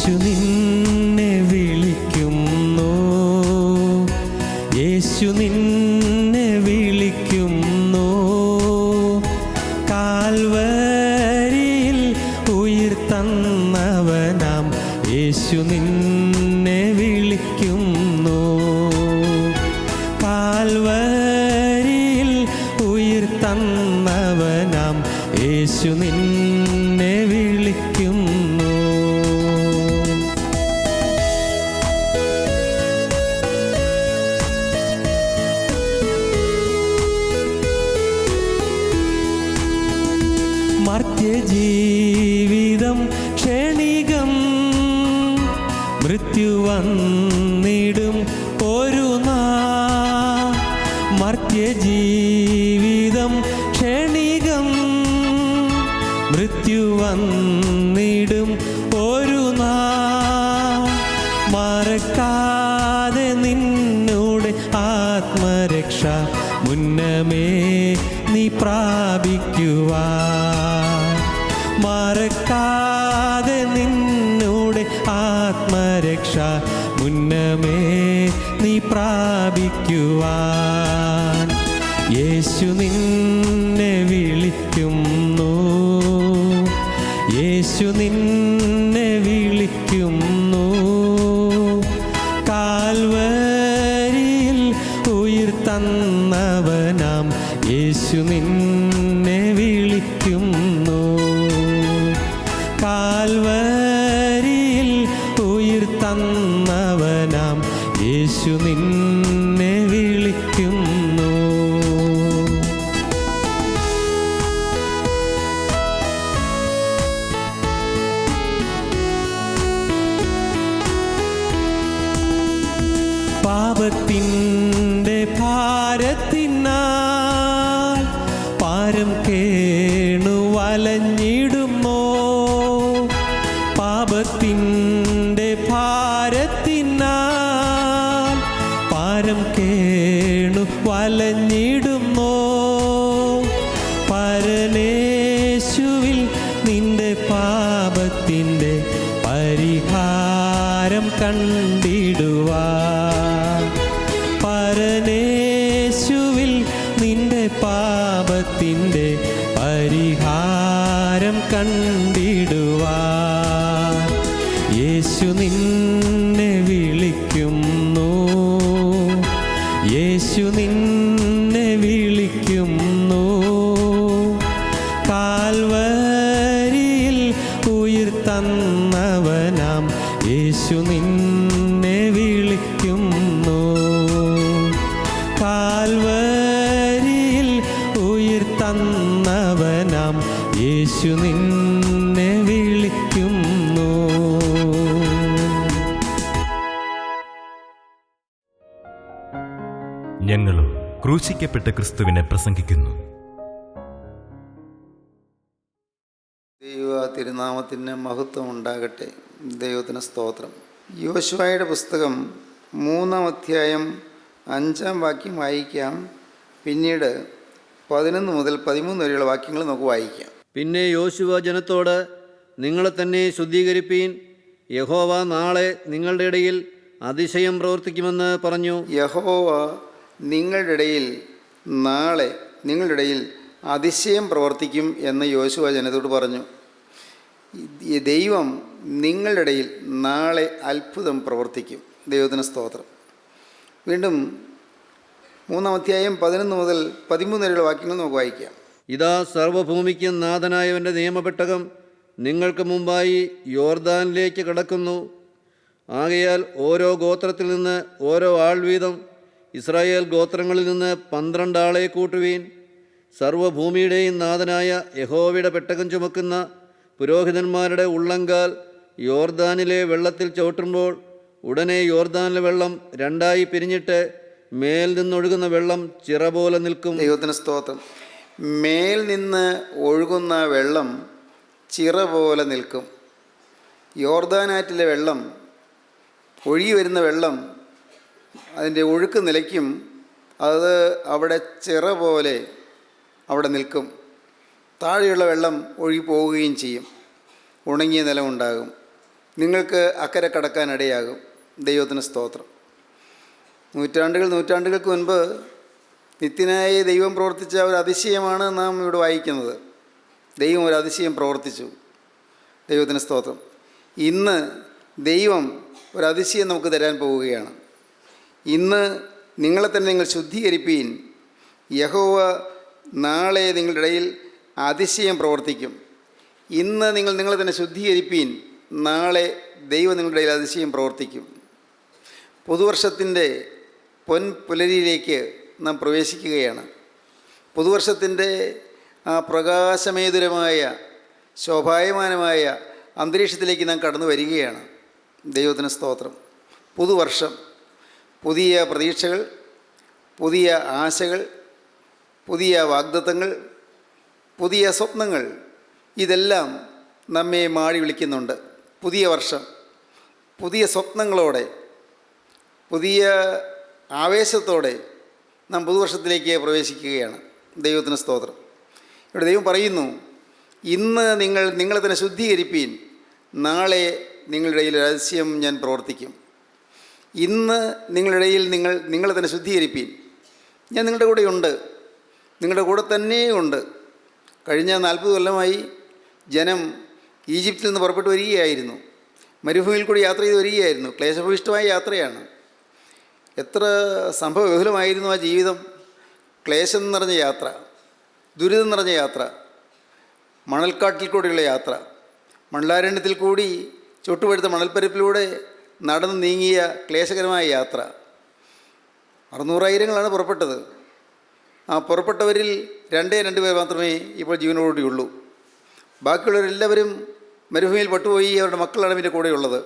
യേശു നിന്നെ വിളിക്കുന്നു, യേശു നിന്നെ വിളിക്കുന്നു. കാൽവരിയിൽ ഉയിർത്തന്നവനാം യേശു നിന്നെ വിളിക്കുന്നു. കാൽവരിയിൽ ഉയിർത്തന്നവനാം യേശു നിന്നെ വിളിക്കുന്നു. മർത്യജീവിതം ക്ഷണികം, മൃത്യു വന്നിടും ഒരു നാൾ. മർത്യജീവിതം ക്ഷണികം, മൃത്യു വന്നിടും ഒരു നാൾ. മറക്കാതെ നിന്നോട് ആത്മരക്ഷ മുന്നമേ നീ പ്രാപിക്കുവാൻ. മറക്കാതെ നിന്നോട് ആത്മരക്ഷ മുന്നമേ നീ പ്രാപിക്കുവാൻ. യേശു നിന്നെ വിളിക്കുന്നു, യേശു നിന്നെ വിളിക്കുന്നു. കാൽവരിയിൽ ഉയിർത്തന്നവനാം യേശു നിന്നെ വിളിക്കുന്നു. കാൽവരിയിൽ ഉയിർത്തന്നവനാം യേശു നിന്നെ വിളിക്കുന്നു. പാപത്തിൻ്റെ ഭാരത്തിനാൽ പാരം കേണു വലഞ്ഞിടുമോ. പാപത്തിൻ്റെ ഭാരത്തിനാൽ പാരം കേണു വലഞ്ഞിടുമോ. പരനേശുവിൽ നിന്റെ പാപത്തിൻ്റെ പരിഹാരം കണ്ടിടുവാൻ. പരനേശുവിൽ നിന്റെ പാപത്തിൻ്റെ പരിഹാരം കണ്ടിടുവാൻ. യേശു നിന്നെ വിളിക്കുന്നു, യേശു നിന്നെ വിളിക്കുന്നു. കാൽവരിയിൽ ഉയിർത്തന്നവനാം യേശു നിന്നെ വിളിക്കുന്നു. കാൽവരിയിൽ ഉയിർത്തന്നവനാം യേശു നിന്നെ വിളിക്കുന്നു. ഞങ്ങളും ക്രൂശിക്കപ്പെട്ട ക്രിസ്തുവിനെ പ്രസംഗിക്കുന്നു. ദൈവ തിരുനാമത്തിന് മഹത്വം ഉണ്ടാകട്ടെ. ദൈവത്തിന് സ്തോത്രം. യോശുവയുടെ പുസ്തകം 3-ാം അധ്യായം 5-ാം വാക്യം വായിക്കാം. പിന്നീട് 11 മുതൽ 13 വരെയുള്ള വാക്യങ്ങൾ നമുക്ക് വായിക്കാം. പിന്നെ യോശുവ ജനത്തോട്, നിങ്ങളെ തന്നെ ശുദ്ധീകരിപ്പീൻ, യഹോവ നാളെ നിങ്ങളുടെ ഇടയിൽ അതിശയം പ്രവർത്തിക്കുമെന്ന് പറഞ്ഞു. യഹോവ നിങ്ങളുടെ ഇടയിൽ നാളെ നിങ്ങളുടെ ഇടയിൽ അതിശയം പ്രവർത്തിക്കും എന്ന് യോശുവ ജനത്തോട് പറഞ്ഞു. ദൈവം നിങ്ങളുടെ ഇടയിൽ നാളെ അത്ഭുതം പ്രവർത്തിക്കും. ദൈവത്തിന് സ്തോത്രം. വീണ്ടും 3-ാം അധ്യായം 11 മുതൽ 13 വരെയുള്ള വാക്യങ്ങൾ നമുക്ക് വായിക്കാം. ഇതാ സർവ്വഭൂമിക്കും നാഥനായവൻ്റെ നിയമപെട്ടകം നിങ്ങൾക്ക് മുമ്പായി യോർദാനിലേക്ക് കടക്കുന്നു. ആകയാൽ ഓരോ ഗോത്രത്തിൽ നിന്ന് ഓരോ ആൾ വീതം ഇസ്രായേൽ ഗോത്രങ്ങളിൽ നിന്ന് 12 ആളെ കൂട്ടുവീൻ. സർവ്വഭൂമിയുടെയും നാഥനായ യഹോവയുടെ പെട്ടകം ചുമക്കുന്ന പുരോഹിതന്മാരുടെ ഉള്ളങ്കാൽ യോർദാനിലെ വെള്ളത്തിൽ ചവിട്ടുമ്പോൾ ഉടനെ യോർദാനിലെ വെള്ളം 2 പിരിഞ്ഞിട്ട് മേൽ നിന്നൊഴുകുന്ന വെള്ളം ചിറ പോലെ നിൽക്കും. ദൈവത്തിന് സ്തോത്രം. മേൽ നിന്ന് ഒഴുകുന്ന വെള്ളം ചിറ പോലെ നിൽക്കും. യോർദാനാറ്റിലെ വെള്ളം, ഒഴുകി വരുന്ന വെള്ളം, അതിൻ്റെ ഒഴുക്ക് നിലയ്ക്കും. അത് അവിടെ ചിറ പോലെ അവിടെ നിൽക്കും. താഴെയുള്ള വെള്ളം ഒഴുകി പോവുകയും ചെയ്യും. ഉണങ്ങിയ നിലമുണ്ടാകും. നിങ്ങൾക്ക് അക്കരെ കടക്കാനിടയാകും. ദൈവത്തിന് സ്തോത്രം. നൂറ്റാണ്ടുകൾക്ക് മുൻപ് നിത്യനായ ദൈവം പ്രവർത്തിച്ച ഒരു അതിശയമാണ് നാം ഇവിടെ വായിക്കുന്നത്. ദൈവം ഒരു അതിശയം പ്രവർത്തിച്ചു. ദൈവത്തിന് സ്തോത്രം. ഇന്ന് ദൈവം ഒരു അതിശയം നമുക്ക് തരാൻ പോവുകയാണ്. ഇന്ന് നിങ്ങളെ തന്നെ നിങ്ങൾ ശുദ്ധീകരിപ്പീൻ, യഹോവ നാളെ നിങ്ങളുടെ ഇടയിൽ അതിശയം പ്രവർത്തിക്കും. ഇന്ന് നിങ്ങൾ നിങ്ങളെ തന്നെ ശുദ്ധീകരിപ്പീൻ, നാളെ ദൈവം നിങ്ങളുടെ ഇടയിൽ അതിശയം പ്രവർത്തിക്കും. പുതുവർഷത്തിൻ്റെ പൊൻപുലരിയിലേക്ക് നാം പ്രവേശിക്കുകയാണ്. പുതുവർഷത്തിൻ്റെ ആ പ്രകാശമേതുരമായ ശോഭായമാനമായ അന്തരീക്ഷത്തിലേക്ക് നാം കടന്നു വരികയാണ്. ദൈവത്തിന് സ്തോത്രം. പുതുവർഷം, പുതിയ പ്രതീക്ഷകൾ, പുതിയ ആശകൾ, പുതിയ വാഗ്ദത്തങ്ങൾ, പുതിയ സ്വപ്നങ്ങൾ, ഇതെല്ലാം നമ്മെ മാടി വിളിക്കുന്നുണ്ട്. പുതിയ വർഷം പുതിയ സ്വപ്നങ്ങളോടെ, പുതിയ ആവേശത്തോടെ നാം പുതുവർഷത്തിലേക്ക് പ്രവേശിക്കുകയാണ്. ദൈവത്തിന് സ്തോത്രം. ഇവിടെ ദൈവം പറയുന്നു, ഇന്ന് നിങ്ങളെ തന്നെ ശുദ്ധീകരിപ്പീൻ, നാളെ നിങ്ങളുടെ ഇടയിൽ രഹസ്യം ഞാൻ പ്രവർത്തിക്കും. ഇന്ന് നിങ്ങളുടെ ഇടയിൽ നിങ്ങളെ തന്നെ ശുദ്ധീകരിപ്പീൻ. ഞാൻ നിങ്ങളുടെ കൂടെയുണ്ട്, നിങ്ങളുടെ കൂടെ തന്നെയുണ്ട്. കഴിഞ്ഞ 40 കൊല്ലമായി ജനം ഈജിപ്തിൽ നിന്ന് പുറപ്പെട്ടു വരികയായിരുന്നു. മരുഭൂമിയിൽ കൂടി യാത്ര ചെയ്ത് വരികയായിരുന്നു. ക്ലേശഭൂയിഷ്ടമായ യാത്രയാണ്. എത്ര സംഭവബഹുലമായിരുന്നു ആ ജീവിതം. ക്ലേശം നിറഞ്ഞ യാത്ര, ദുരിതം നിറഞ്ഞ യാത്ര, മണൽക്കാട്ടിൽ കൂടിയുള്ള യാത്ര, മണലാരണ്യത്തിൽ കൂടി ചുട്ടുപഴുത്ത മണൽപ്പരപ്പിലൂടെ നടന്നു നീങ്ങിയ ക്ലേശകരമായ യാത്ര. 600,000 പുറപ്പെട്ടത്. ആ പുറപ്പെട്ടവരിൽ 2 പേർ മാത്രമേ ഇപ്പോൾ ജീവനോടുകൂടിയുള്ളൂ. ബാക്കിയുള്ളവരെല്ലാവരും മരുഭൂമിയിൽ പെട്ടുപോയി. അവരുടെ മക്കളാണ് ഇതിൻ്റെ കൂടെയുള്ളത്.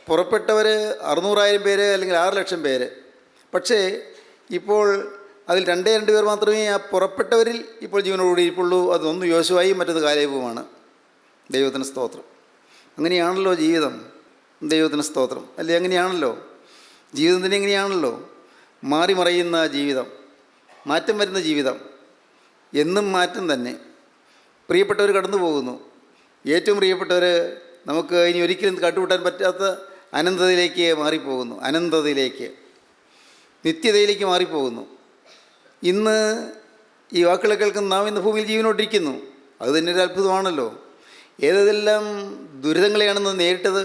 പുറപ്പെട്ടവർ 600,000 പേര് അല്ലെങ്കിൽ 6 ലക്ഷം പേര്. പക്ഷേ ഇപ്പോൾ അതിൽ 2 പേർ മാത്രമേ ആ പുറപ്പെട്ടവരിൽ ഇപ്പോൾ ജീവനോടുകൂടി ഇരിപ്പുള്ളൂ. അതൊന്ന് യോശുവായും മറ്റൊന്ന് കാലേബുമാണ്. ദൈവത്തിന് സ്തോത്രം. അങ്ങനെയാണല്ലോ ജീവിതം. ദൈവത്തിന് സ്തോത്രം. അല്ലേ? അങ്ങനെയാണല്ലോ ജീവിതത്തിന്. എങ്ങനെയാണല്ലോ മാറി മറയുന്ന ജീവിതം, മാറ്റം വരുന്ന ജീവിതം, എന്നും മാറ്റം തന്നെ. പ്രിയപ്പെട്ടവർ കടന്നു പോകുന്നു. ഏറ്റവും പ്രിയപ്പെട്ടവർ നമുക്ക് ഇനി ഒരിക്കലും കണ്ടുമുട്ടാൻ പറ്റാത്ത അനന്തതയിലേക്ക് മാറിപ്പോകുന്നു. അനന്തതയിലേക്ക്, നിത്യതയിലേക്ക് മാറിപ്പോകുന്നു. ഇന്ന് ഈ വാക്കുകൾ കേൾക്കുന്ന നാം ഇന്ന് ഭൂമിയിൽ ജീവനോട്ടിരിക്കുന്നു. അത് തന്നെ ഒരു അത്ഭുതമാണല്ലോ. ഏതെല്ലാം ദുരിതങ്ങളെയാണ് നാം നേരിട്ടത്,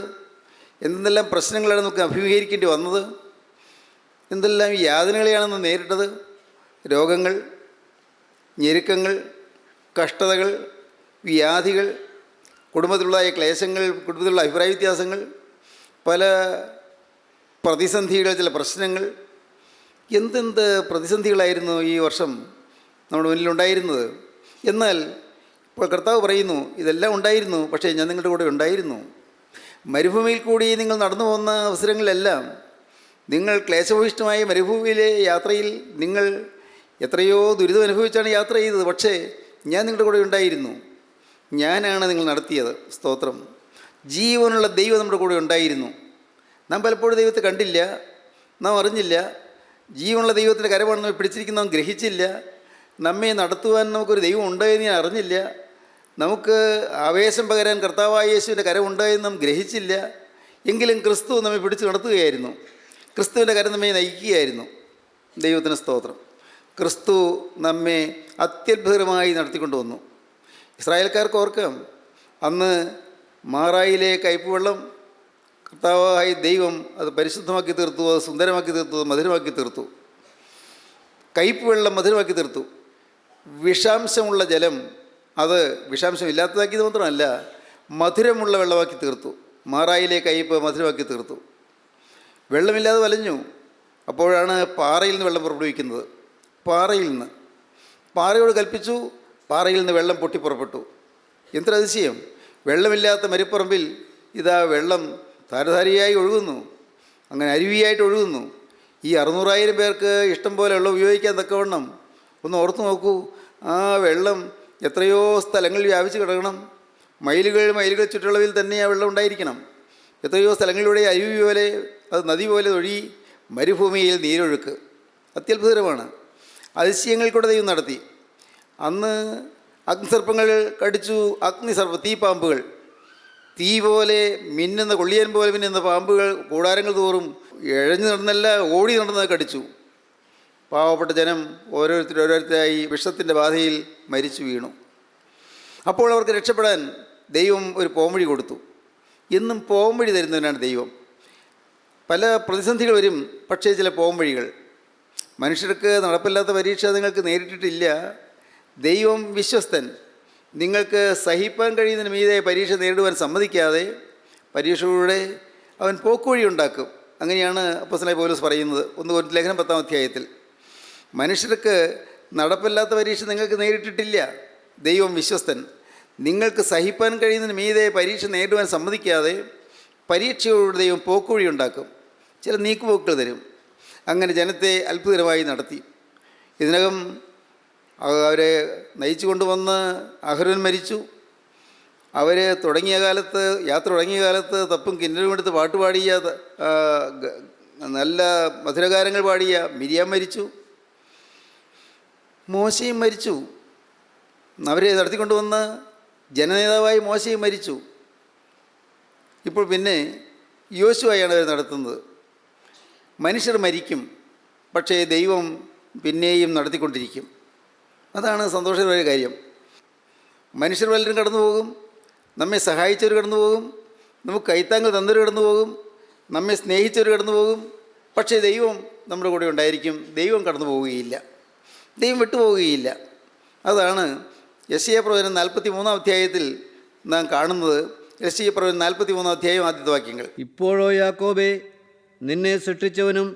എന്തെല്ലാം പ്രശ്നങ്ങളാണ് നമുക്ക് അഭിമുഖീകരിക്കേണ്ടി വന്നത്, എന്തെല്ലാം യാതനകളെയാണ് നാം നേരിട്ടത്. രോഗങ്ങൾ, ഞെരുക്കങ്ങൾ, കഷ്ടതകൾ, വ്യാധികൾ, കുടുംബത്തിലുള്ളതായ ക്ലേശങ്ങൾ, കുടുംബത്തിലുള്ള അഭിപ്രായ വ്യത്യാസങ്ങൾ, പല പ്രതിസന്ധികൾ, ചില പ്രശ്നങ്ങൾ. എന്തെന്ത് പ്രതിസന്ധികളായിരുന്നു ഈ വർഷം നമ്മുടെ മുന്നിലുണ്ടായിരുന്നത്. എന്നാൽ ഇപ്പോൾ കർത്താവ് പറയുന്നു, ഇതെല്ലാം ഉണ്ടായിരുന്നു, പക്ഷേ ഞാൻ നിങ്ങളുടെ കൂടെ ഉണ്ടായിരുന്നു. മരുഭൂമിയിൽ കൂടി നിങ്ങൾ നടന്നു പോകുന്ന അവസരങ്ങളിലെല്ലാം, നിങ്ങൾ ക്ലേശഭൂയിഷ്ടമായ മരുഭൂമിയിലെ യാത്രയിൽ നിങ്ങൾ എത്രയോ ദുരിതം അനുഭവിച്ചാണ് യാത്ര ചെയ്തത്. പക്ഷേ ഞാൻ നിങ്ങളുടെ കൂടെ ഉണ്ടായിരുന്നു. ഞാനാണ് നിങ്ങൾ നടത്തിയത്. സ്തോത്രം. ജീവനുള്ള ദൈവം നമ്മുടെ കൂടെ ഉണ്ടായിരുന്നു. നാം പലപ്പോഴും ദൈവത്തെ കണ്ടില്ല, നാം അറിഞ്ഞില്ല. ജീവനുള്ള ദൈവത്തിൻ്റെ കരമാണ് നമ്മെ പിടിച്ചിരിക്കുന്ന നാം ഗ്രഹിച്ചില്ല. നമ്മെ നടത്തുവാൻ നമുക്കൊരു ദൈവം ഉണ്ടായെന്ന് ഞാൻ അറിഞ്ഞില്ല. നമുക്ക് ആവേശം പകരാൻ കർത്താവായ യേശുവിൻ്റെ കരം ഉണ്ടായെന്ന് നാം ഗ്രഹിച്ചില്ല. എങ്കിലും ക്രിസ്തു നമ്മെ പിടിച്ച് നടത്തുകയായിരുന്നു. ക്രിസ്തുവിൻ്റെ കരം നമ്മെ നയിക്കുകയായിരുന്നു. ദൈവത്തിന് സ്തോത്രം. ക്രിസ്തു നമ്മെ അത്യത്ഭുതമായി നടത്തിക്കൊണ്ടു വന്നു. ഇസ്രായേൽക്കാർക്ക് ഓർക്കാം, അന്ന് മാറായിലെ കയ്പുവെള്ളം കർത്താവായ ദൈവം അത് പരിശുദ്ധമാക്കി തീർത്തു, അത് സുന്ദരമാക്കി തീർത്തു, അത് മധുരമാക്കി തീർത്തു. കയ്പ് വെള്ളം മധുരമാക്കി തീർത്തു. വിഷാംശമുള്ള ജലം അത് വിഷാംശം ഇല്ലാത്തതാക്കിയത് മാത്രമല്ല, മധുരമുള്ള വെള്ളമാക്കി തീർത്തു. മാറായിലെ കയ്പ് മധുരമാക്കി തീർത്തു. വെള്ളമില്ലാതെ വലഞ്ഞു. അപ്പോഴാണ് പാറയിൽ നിന്ന് വെള്ളം പുറപ്പെടുവിക്കുന്നത്. പാറയോട് കൽപ്പിച്ചു, പാറയിൽ നിന്ന് വെള്ളം പൊട്ടിപ്പുറപ്പെട്ടു. എന്തൊരു അതിശയം! വെള്ളമില്ലാത്ത മരുപ്പറമ്പിൽ ഇതാ വെള്ളം ധാരധാരിയായി ഒഴുകുന്നു. അങ്ങനെ അരുവിയായിട്ട് ഒഴുകുന്നു. ഈ 600,000 പേർക്ക് ഇഷ്ടം പോലെ വെള്ളം ഉപയോഗിക്കാൻ തക്കവണ്ണം ഒന്ന് ഓർത്തു നോക്കൂ. ആ വെള്ളം എത്രയോ സ്ഥലങ്ങളിൽ വ്യാപിച്ച് കിടക്കണം. മൈലുകൾ ചുറ്റളവിൽ തന്നെ ആ വെള്ളം ഉണ്ടായിരിക്കണം. എത്രയോ സ്ഥലങ്ങളിലൂടെ അരുവി പോലെ, അത് നദി പോലെ ഒഴുകി മരുഭൂമിയിൽ നീരൊഴുക്ക്. അത്യത്ഭുതകരമാണ്. അതിശയങ്ങൾ കൂടെ ദൈവം നടത്തി. അന്ന് അഗ്നിസർപ്പങ്ങൾ കടിച്ചു. തീപ്പാമ്പുകൾ തീ പോലെ മിന്നുന്ന കൊള്ളിയൻ പോലെ മിന്നുന്ന പാമ്പുകൾ കൂടാരങ്ങൾ തോറും ഇഴഞ്ഞു നടന്നല്ല ഓടി നടന്നത് കടിച്ചു. പാവപ്പെട്ട ജനം ഓരോരുത്തരായി വിഷത്തിൻ്റെ ബാധയിൽ മരിച്ചു വീണു. അപ്പോൾ അവർക്ക് രക്ഷപ്പെടാൻ ദൈവം ഒരു പോംവഴി കൊടുത്തു. എന്നും പോംവഴി തരുന്നവനാണ് ദൈവം. പല പ്രതിസന്ധികൾ വരും, പക്ഷേ ചില പോംവഴികൾ. മനുഷ്യർക്ക് നടപ്പില്ലാത്ത പരീക്ഷ നിങ്ങൾക്ക് നേരിട്ടിട്ടില്ല. ദൈവം വിശ്വസ്തൻ. നിങ്ങൾക്ക് സഹിപ്പാൻ കഴിയുന്നതിന് മീതെ പരീക്ഷ നേരിടുവാൻ സമ്മതിക്കാതെ പരീക്ഷകളുടെ അവൻ പോക്കുവഴി ഉണ്ടാക്കും. അങ്ങനെയാണ് അപ്പോസ്തലനായ പൗലോസ് പറയുന്നത് 1 കൊരിന്ത്യർ ലേഖനം 10-ാം അധ്യായത്തിൽ. മനുഷ്യർക്ക് നടപ്പില്ലാത്ത പരീക്ഷ നിങ്ങൾക്ക് നേരിട്ടിട്ടില്ല. ദൈവം വിശ്വസ്തൻ. നിങ്ങൾക്ക് സഹിപ്പാൻ കഴിയുന്നതിന് മീതെ പരീക്ഷ നേരിടുവാൻ സമ്മതിക്കാതെ പരീക്ഷയോട് ദൈവം പോക്കുവഴി ഉണ്ടാക്കും. ചില നീക്കുപോക്കുകൾ തരും. അങ്ങനെ ജനത്തെ അത്ഭുതകരമായി നടത്തി. ഇതിനകം അവരെ നയിച്ചു കൊണ്ടുവന്ന് അഹരോൻ മരിച്ചു. അവർ യാത്ര തുടങ്ങിയ കാലത്ത് തപ്പും കിന്നരും എടുത്ത് പാട്ടുപാടിയ നല്ല മധുരഗാനങ്ങൾ പാടിയ മിരിയാം മരിച്ചു. മോശയും മരിച്ചു. അവരെ നടത്തിക്കൊണ്ടുവന്ന് ജനനേതാവായി മോശയും മരിച്ചു. ഇപ്പോൾ പിന്നെ യോശുവയാണ് അവർ നടത്തുന്നത്. മനുഷ്യർ മരിക്കും, പക്ഷേ ദൈവം പിന്നെയും നടത്തിക്കൊണ്ടിരിക്കും. അതാണ് സന്തോഷകരമായ കാര്യം. മനുഷ്യർ പലരും കടന്നു പോകും, നമ്മെ സഹായിച്ചവർ കടന്നു പോകും, നമുക്ക് കൈത്താങ്ങൾ തന്നവർ കടന്നു പോകും, നമ്മെ സ്നേഹിച്ചവർ കടന്നു പോകും. പക്ഷേ ദൈവം നമ്മുടെ കൂടെ ഉണ്ടായിരിക്കും. ദൈവം കടന്നു പോവുകയില്ല, ദൈവം വിട്ടുപോവുകയില്ല. അതാണ് യെശയ്യാപ്രവചനം 43-ാം അധ്യായത്തിൽ നാം കാണുന്നത്. യെശയ്യാപ്രവചനം 43-ാം അധ്യായം ആദ്യത്തെ വാക്യങ്ങൾ. ഇപ്പോഴോ യാക്കോബേ, നിന്നെ സൃഷ്ടിച്ചവനും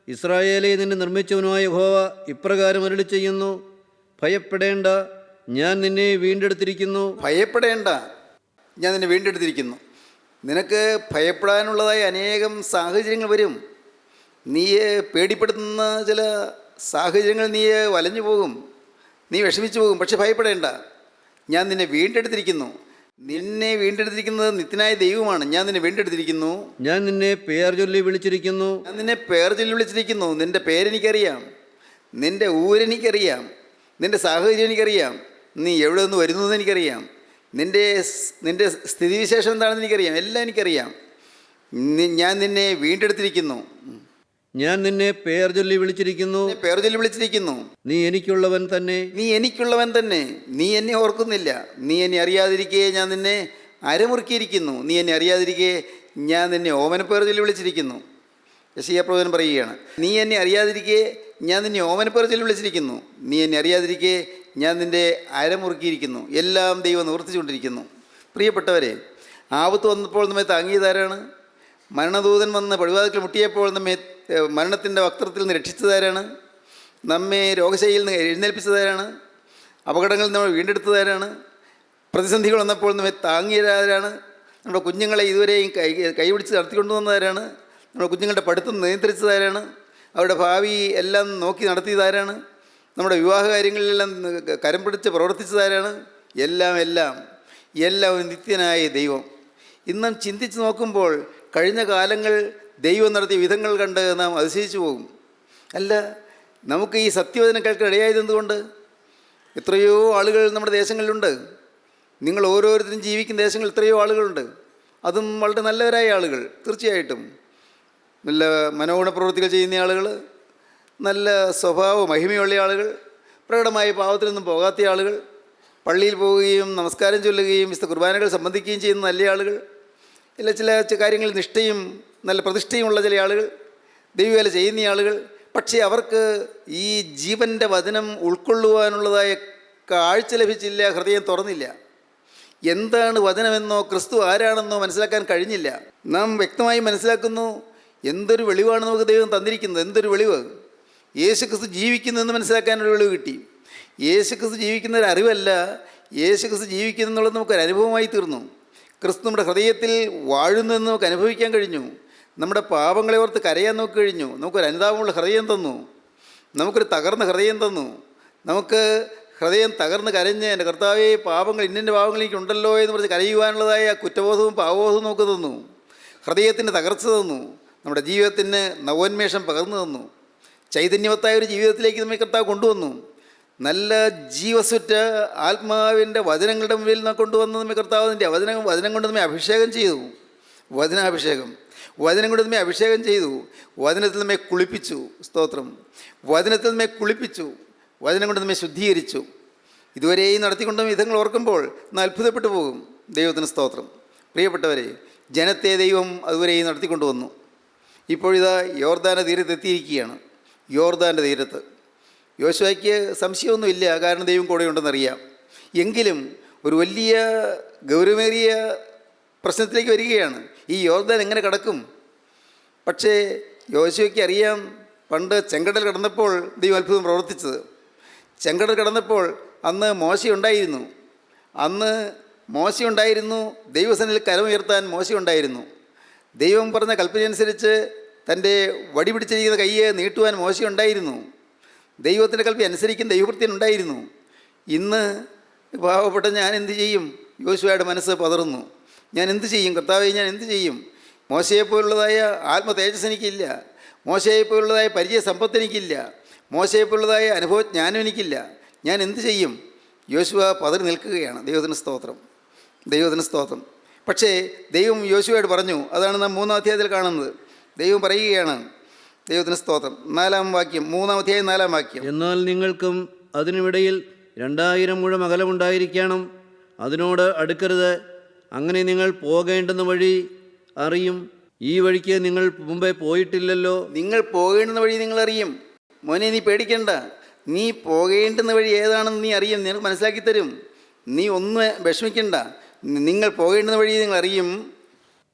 ഇസ്രായേലെ നിന്നെ നിർമ്മിച്ചവനുമായ യഹോവ ഇപ്രകാരം അരുളി ചെയ്യുന്നു, ഭയപ്പെടേണ്ട, ഞാൻ നിന്നെ വീണ്ടെടുത്തിരിക്കുന്നു. ഭയപ്പെടേണ്ട, ഞാൻ നിന്നെ വീണ്ടെടുത്തിരിക്കുന്നു. നിനക്ക് ഭയപ്പെടാനുള്ളതായ അനേകം സാഹചര്യങ്ങൾ വരും. നീയെ പേടിപ്പെടുത്തുന്ന ചില സാഹചര്യങ്ങൾ നീയെ വലഞ്ഞു പോകും, നീ വിഷമിച്ചു പോകും. പക്ഷെ ഭയപ്പെടേണ്ട, ഞാൻ നിന്നെ വീണ്ടെടുത്തിരിക്കുന്നു. നിന്നെ വീണ്ടെടുത്തിരിക്കുന്നത് നിത്യനായ ദൈവമാണ്. ഞാൻ നിന്നെ വീണ്ടെടുത്തിരിക്കുന്നു. ഞാൻ നിന്നെ പേർ ചൊല്ലി വിളിച്ചിരിക്കുന്നു. ഞാൻ നിന്നെ പേർ ചൊല്ലി വിളിച്ചിരിക്കുന്നു. നിൻ്റെ പേരെനിക്കറിയാം, നിൻ്റെ ഊരെനിക്കറിയാം, നിൻ്റെ സാഹചര്യം എനിക്കറിയാം, നീ എവിടെ നിന്ന് വരുന്നു എന്ന് എനിക്കറിയാം, നിൻ്റെ സ്ഥിതിവിശേഷം എന്താണെന്ന് എനിക്കറിയാം, എല്ലാം എനിക്കറിയാം. ഞാൻ നിന്നെ വീണ്ടെടുത്തിരിക്കുന്നു. ഞാൻ നിന്നെ പേർ ചൊല്ലി വിളിച്ചിരിക്കുന്നു. പേർ ചൊല്ലി വിളിച്ചിരിക്കുന്നു. നീ എനിക്കുള്ളവൻ തന്നെ. നീ എനിക്കുള്ളവൻ തന്നെ. നീ എന്നെ ഓർക്കുന്നില്ല. നീ എന്നെ അറിയാതിരിക്കെ ഞാൻ നിന്നെ അരമുറുക്കിയിരിക്കുന്നു. നീ എന്നെ അറിയാതിരിക്കെ ഞാൻ നിന്നെ ഓമനപ്പേർ ചൊല്ലി വിളിച്ചിരിക്കുന്നു. യെശയ്യാപ്രവചനം പറയുകയാണ്, നീ എന്നെ അറിയാതിരിക്കെ ഞാൻ നിന്നെ ഓമനപ്പേർ ചൊല്ലി വിളിച്ചിരിക്കുന്നു. നീ എന്നെ അറിയാതിരിക്കെ ഞാൻ നിൻ്റെ അരമുറുക്കിയിരിക്കുന്നു. എല്ലാം ദൈവം നിവർത്തിച്ചുകൊണ്ടിരിക്കുന്നു. പ്രിയപ്പെട്ടവരെ, ആപത്ത് വന്നപ്പോൾ നമ്മെ താങ്ങിയതാരാണ്? മരണദൂതൻ വന്ന് പടിവാതിൽക്കൽ മുട്ടിയപ്പോൾ നമ്മെ മരണത്തിൻ്റെ വക്രത്തിൽ നിന്ന് രക്ഷിച്ചതാരാണ്? നമ്മെ രോഗശൈലിയിൽ നിന്ന് എഴുന്നേൽപ്പിച്ചതാരാണ്? അപകടങ്ങളിൽ നമ്മൾ വീണ്ടെടുത്തതാരാണ്? പ്രതിസന്ധികൾ വന്നപ്പോൾ നമ്മെ താങ്ങിയതാരാണ്? നമ്മുടെ കുഞ്ഞുങ്ങളെ ഇതുവരെയും കൈപിടിച്ച് നടത്തിക്കൊണ്ടുവന്നതാരാണ്? നമ്മുടെ കുഞ്ഞുങ്ങളുടെ പഠിത്തം നിയന്ത്രിച്ചതാരാണ്? അവരുടെ ഭാവി എല്ലാം നോക്കി നടത്തിയതാരാണ്? നമ്മുടെ വിവാഹ കാര്യങ്ങളിലെല്ലാം കരം പിടിച്ച് പ്രവർത്തിച്ചതാരാണ്? എല്ലാം ഒരു നിത്യനായ ദൈവം. ഇന്നും ചിന്തിച്ച് നോക്കുമ്പോൾ കഴിഞ്ഞ കാലങ്ങൾ ദൈവം നടത്തിയ വിധങ്ങൾ കണ്ട് നാം അതിശയിച്ചു പോകും. അല്ല, നമുക്ക് ഈ സത്യവചനം കേൾക്കാൻ ഇടയായത് എന്തുകൊണ്ട്? എത്രയോ ആളുകൾ നമ്മുടെ ദേശങ്ങളിലുണ്ട്. നിങ്ങൾ ഓരോരുത്തരും ജീവിക്കുന്ന ദേശങ്ങളിൽ എത്രയോ ആളുകളുണ്ട്. അതും വളരെ നല്ലവരായ ആളുകൾ. തീർച്ചയായിട്ടും നല്ല മനോഗുണ പ്രവൃത്തികൾ ചെയ്യുന്ന ആളുകൾ, നല്ല സ്വഭാവ മഹിമയുള്ള ആളുകൾ, പ്രകടമായ പാവത്തിൽ നിന്നും പോകാത്ത ആളുകൾ, പള്ളിയിൽ പോവുകയും നമസ്കാരം ചൊല്ലുകയും വിശുദ്ധ കുർബാനകൾ സംബന്ധിക്കുകയും ചെയ്യുന്ന നല്ല ആളുകൾ, ഇല്ല ചില കാര്യങ്ങളിൽ നിഷ്ഠയും നല്ല പ്രതിഷ്ഠയുമുള്ള ചില ആളുകൾ, ദൈവവേല ചെയ്യുന്ന ആളുകൾ. പക്ഷേ അവർക്ക് ഈ ജീവൻ്റെ വചനം ഉൾക്കൊള്ളുവാനുള്ളതായ കാഴ്ച ലഭിച്ചില്ല, ഹൃദയം തുറന്നില്ല. എന്താണ് വചനമെന്നോ ക്രിസ്തു ആരാണെന്നോ മനസ്സിലാക്കാൻ കഴിഞ്ഞില്ല. നാം വ്യക്തമായി മനസ്സിലാക്കുന്നു, എന്തൊരു വെളിവാണ് നമുക്ക് ദൈവം തന്നിരിക്കുന്നത്. എന്തൊരു വെളിവ്! യേശു ക്രിസ്തു ജീവിക്കുന്നു എന്ന് മനസ്സിലാക്കാനൊരു വെളിവ് കിട്ടി. യേശു ക്രിസ്തു ജീവിക്കുന്ന ഒരു അറിവല്ല, യേശു ക്രിസ്തു ജീവിക്കുന്നു എന്നുള്ളത് നമുക്കൊരു അനുഭവമായി തീർന്നു. ക്രിസ്തു നമ്മുടെ ഹൃദയത്തിൽ വാഴുന്നു എന്ന് നമുക്ക് അനുഭവിക്കാൻ കഴിഞ്ഞു. നമ്മുടെ പാപങ്ങളെ ഓർത്ത് കരയാൻ നമുക്ക് കഴിഞ്ഞു. നമുക്കൊരു അനുതാപമുള്ള ഹൃദയം തന്നു, നമുക്കൊരു തകർന്ന ഹൃദയം തന്നു. നമുക്ക് ഹൃദയം തകർന്ന് കരഞ്ഞ് എൻ്റെ കർത്താവേ പാപങ്ങൾ ഇന്നിൻ്റെ പാപങ്ങൾ എനിക്കുണ്ടല്ലോ എന്ന് പറഞ്ഞ് കരയുവാനുള്ളതായ കുറ്റബോധവും പാവബോധവും നമുക്ക് തന്നു. ഹൃദയത്തിന് തകർച്ച തന്നു. നമ്മുടെ ജീവിതത്തിന് നവോന്മേഷം പകർന്നു തന്നു. ചൈതന്യവത്തായ ഒരു ജീവിതത്തിലേക്ക് നമ്മെ കർത്താവ് കൊണ്ടുവന്നു. നല്ല ജീവസുറ്റ ആത്മാവിൻ്റെ വചനങ്ങളുടെ മുമ്പിൽ നിന്ന് കൊണ്ടുവന്ന് നമ്മെ കർത്താവിൻ്റെ വചനം കൊണ്ട് നമ്മെ അഭിഷേകം ചെയ്തു. വചനാഭിഷേകം, വചനം കൊണ്ട് നമ്മെ അഭിഷേകം ചെയ്തു. വചനത്തിൽ നമ്മെ കുളിപ്പിച്ചു. സ്തോത്രം. വചനത്തിൽ നമ്മെ കുളിപ്പിച്ചു. വചനം കൊണ്ട് നമ്മെ ശുദ്ധീകരിച്ചു. ഇതുവരെയും നടത്തിക്കൊണ്ട വിധങ്ങൾ ഓർക്കുമ്പോൾ ഇന്ന് അത്ഭുതപ്പെട്ടു പോകും. ദൈവത്തിന് സ്തോത്രം. പ്രിയപ്പെട്ടവരെ, ജനത്തെ ദൈവം അതുവരെയും നടത്തിക്കൊണ്ടുവന്നു. ഇപ്പോഴിതാ യോർദാൻ്റെ തീരത്തെത്തിയിരിക്കുകയാണ്. യോർദാൻ്റെ തീരത്ത് യോശുവയ്ക്ക് സംശയമൊന്നുമില്ല, കാരണം ദൈവം കൂടെ ഉണ്ടെന്നറിയാം. എങ്കിലും ഒരു വലിയ ഗൗരവമേറിയ പ്രശ്നത്തിലേക്ക് വരികയാണ്. ഈ യോർദാൻ എങ്ങനെ കടക്കും? പക്ഷേ യോശുവയ്ക്ക് അറിയാം, പണ്ട് ചെങ്കടൽ കടന്നപ്പോൾ ദൈവം അത്ഭുതം പ്രവർത്തിച്ചത്. ചെങ്കടൽ കടന്നപ്പോൾ അന്ന് മോശയുണ്ടായിരുന്നു. ദൈവസന്നിധിയിൽ കരമുയർത്താൻ മോശയുണ്ടായിരുന്നു. ദൈവം പറഞ്ഞ കൽപ്പനയനുസരിച്ച് തൻ്റെ വടി പിടിച്ചിരിക്കുന്ന കയ്യെ നീട്ടുവാൻ മോശയുണ്ടായിരുന്നു. ദൈവത്തിൻ്റെ കൽപ്പന അനുസരിക്കുന്ന ദൈവഭൃത്യനുണ്ടായിരുന്നു. ഇന്ന് പാവപ്പെട്ട ഞാൻ എന്ത് ചെയ്യും? യോശുവയുടെ മനസ്സ് പതറുന്നു. ഞാൻ എന്ത് ചെയ്യും കർത്താവേ? ഞാൻ എന്ത് ചെയ്യും? മോശയെപ്പോലുള്ളതായ ആത്മ തേജസ് എനിക്കില്ല. മോശയെപ്പോലുള്ളതായ പരിചയ സമ്പത്ത് എനിക്കില്ല. മോശയെപ്പോലുള്ളതായ അനുഭവജ്ഞാനം എനിക്കില്ല. ഞാൻ എന്ത് ചെയ്യും? യോശുവ പതറി നിൽക്കുകയാണ്. ദൈവത്തിന് സ്തോത്രം, ദൈവത്തിന് സ്തോത്രം. പക്ഷേ ദൈവം യോശുവയോട് പറഞ്ഞു. അതാണ് നാം 3-ാം അധ്യായത്തിൽ കാണുന്നത്. ദൈവം പറയുകയാണ്, ദൈവത്തിന് സ്തോത്രം, 4-ാം വാക്യം, 3-ാം അധ്യായം 4-ാം വാക്യം. എന്നാൽ നിങ്ങൾക്കും അതിനുമിടയിൽ 2000 മുഴം അകലമുണ്ടായിരിക്കണം. അതിനോട് അടുക്കരുത്. അങ്ങനെ നിങ്ങൾ പോകേണ്ടുന്ന വഴി അറിയും. ഈ വഴിക്ക് നിങ്ങൾ മുമ്പേ പോയിട്ടില്ലല്ലോ. നിങ്ങൾ പോകേണ്ടുന്ന വഴി നിങ്ങൾ അറിയും. മോനെ, നീ പേടിക്കണ്ട. നീ പോകേണ്ടുന്ന വഴി ഏതാണെന്ന് നീ അറിയും. നിനക്ക് മനസ്സിലാക്കി തരും. നീ ഒന്നും വിഷമിക്കണ്ട. നിങ്ങൾ പോകേണ്ടുന്ന വഴി നിങ്ങൾ അറിയും.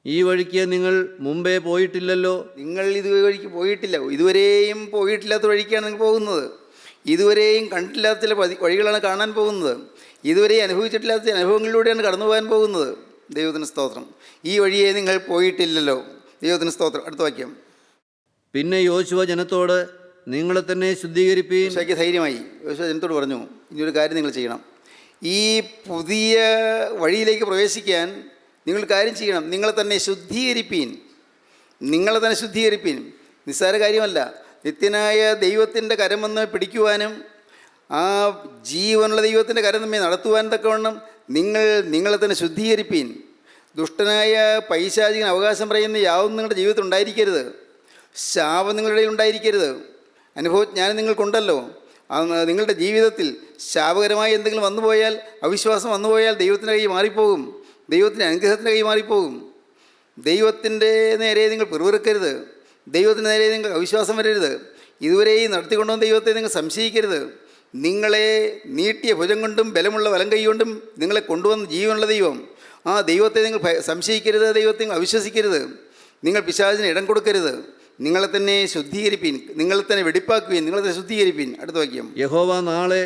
ഈ വഴിക്ക് നിങ്ങൾ മുമ്പേ പോയിട്ടില്ലല്ലോ. നിങ്ങൾ വഴിക്ക് പോയിട്ടില്ല. ഇതുവരെയും പോയിട്ടില്ലാത്ത വഴിക്കാണ് നിങ്ങൾ പോകുന്നത്. ഇതുവരെയും കണ്ടിട്ടില്ലാത്ത ചില വഴികളാണ് കാണാൻ പോകുന്നത്. ഇതുവരെ അനുഭവിച്ചിട്ടില്ലാത്ത അനുഭവങ്ങളിലൂടെയാണ് കടന്നു പോകാൻ പോകുന്നത്. ദൈവത്തിന് സ്തോത്രം. ഈ വഴിയെ നിങ്ങൾ പോയിട്ടില്ലല്ലോ. ദൈവത്തിന് സ്തോത്രം. അടുത്ത വാക്യം. പിന്നെ യോശുവ ജനത്തോട്, നിങ്ങളെ തന്നെ ശുദ്ധീകരിപ്പീൻ. യോശുവയ്ക്ക് ധൈര്യമായി. യോശുവ ജനത്തോട് പറഞ്ഞു, ഇനിയൊരു കാര്യം നിങ്ങൾ ചെയ്യണം. ഈ പുതിയ വഴിയിലേക്ക് പ്രവേശിക്കാൻ നിങ്ങൾ കാര്യം ചെയ്യണം. നിങ്ങളെ തന്നെ ശുദ്ധീകരിപ്പീൻ. നിങ്ങളെ തന്നെ ശുദ്ധീകരിപ്പീൻ. നിസ്സാര കാര്യമല്ല. നിത്യനായ ദൈവത്തിൻ്റെ കരമെന്ന് പിടിക്കുവാനും ആ ജീവനുള്ള ദൈവത്തിൻ്റെ കരം നമ്മെ നടത്തുവാൻ തക്കവണ്ണം നിങ്ങളെ തന്നെ ശുദ്ധീകരിപ്പീൻ. ദുഷ്ടനായ പൈശാചികൻ അവകാശം പറയുന്ന യാതൊന്നും നിങ്ങളുടെ ജീവിതത്തിൽ ഉണ്ടായിരിക്കരുത്. ശാപം നിങ്ങളുടെ ഇടയിൽ ഉണ്ടായിരിക്കരുത്. അനുഭവജ്ഞാനം നിങ്ങൾക്കുണ്ടല്ലോ. നിങ്ങളുടെ ജീവിതത്തിൽ ശാപകരമായി എന്തെങ്കിലും വന്നുപോയാൽ, അവിശ്വാസം വന്നുപോയാൽ ദൈവത്തിൻ്റെ കൈ മാറിപ്പോകും. ദൈവത്തിൻ്റെ അനുഗ്രഹത്തിൻ്റെ കൈ മാറിപ്പോകും. ദൈവത്തിൻ്റെ നേരെ നിങ്ങൾ പിറുവിറുക്കരുത്. ദൈവത്തിൻ്റെ നേരെ നിങ്ങൾ അവിശ്വാസം വരരുത്. ഇതുവരെയും നടത്തിക്കൊണ്ടുവന്ന ദൈവത്തെ നിങ്ങൾ സംശയിക്കരുത്. നിങ്ങളെ നീട്ടിയ ഭുജം കൊണ്ടും ബലമുള്ള വലം കൈ കൊണ്ടും നിങ്ങളെ കൊണ്ടുവന്ന ജീവനുള്ള ദൈവം, ആ ദൈവത്തെ നിങ്ങൾ സംശയിക്കരുത്. ദൈവത്തെ നിങ്ങൾ അവിശ്വസിക്കരുത്. നിങ്ങൾ പിശാചിന് ഇടം കൊടുക്കരുത്. നിങ്ങളെ തന്നെ ശുദ്ധീകരിപ്പീൻ. നിങ്ങളെ തന്നെ വെടിപ്പാക്കുവീൻ. നിങ്ങളെ തന്നെ ശുദ്ധീകരിപ്പീൻ. അടുത്ത വാക്യം. യഹോവ നാളെ